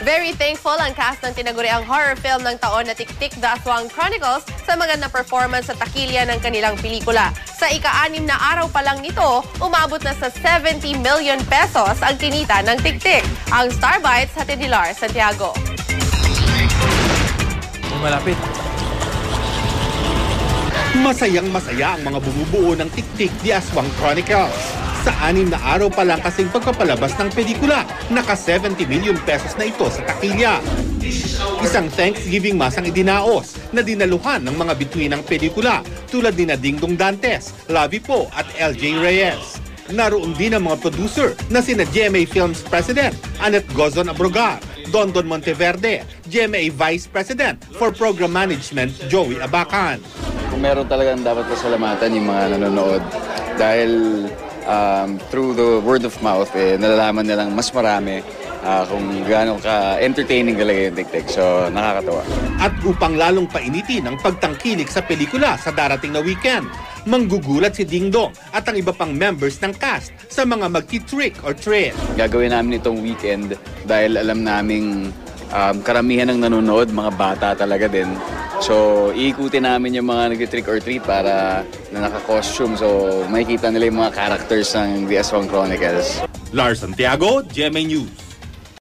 Very thankful ang cast ng tinaguriang horror film ng taon na Tik-Tik The Aswang Chronicles sa magandang performance sa takilya ng kanilang pelikula. Sa ika-6 na araw pa lang nito, umabot na sa 70 million pesos ang kinita ng Tik-Tik. Ang Star Bites hatid ni Lars Santiago. Malapit. Masayang-masaya ang mga bumubuo ng Tik-Tik The Aswang Chronicles. Sa 6 na araw pa lang kasing pagpapalabas ng pelikula, naka 70 million pesos na ito sa takilya. Isang Thanksgiving mass ang idinaos na dinaluhan ng mga bituin ng pelikula tulad ni Dingdong Dantes, Lavi Po at LJ Reyes. Naroon din ang mga producer na sina GMA Films President Annette Gozon Abrogar, Dondon Monteverde, GMA Vice President for Program Management Joey Abacan. Kung meron talagang dapat pasalamatan yung mga nanonood dahil through the word of mouth, nalalaman nilang mas marami kung gaano ka-entertaining talaga yung Tik-Tik. So, nakakatawa. At upang lalong painitin ang pagtangkilik sa pelikula sa darating na weekend, manggugulat si Dingdong at ang iba pang members ng cast sa mga magti-trick or treat. Gagawin namin itong weekend dahil alam naming karamihan ng nanonood, mga bata talaga din. So, iikutin namin yung mga nag-trick or treat para na naka-costume. So, makikita nila yung mga characters ng The Aswang Chronicles. Lars Santiago, GMA News.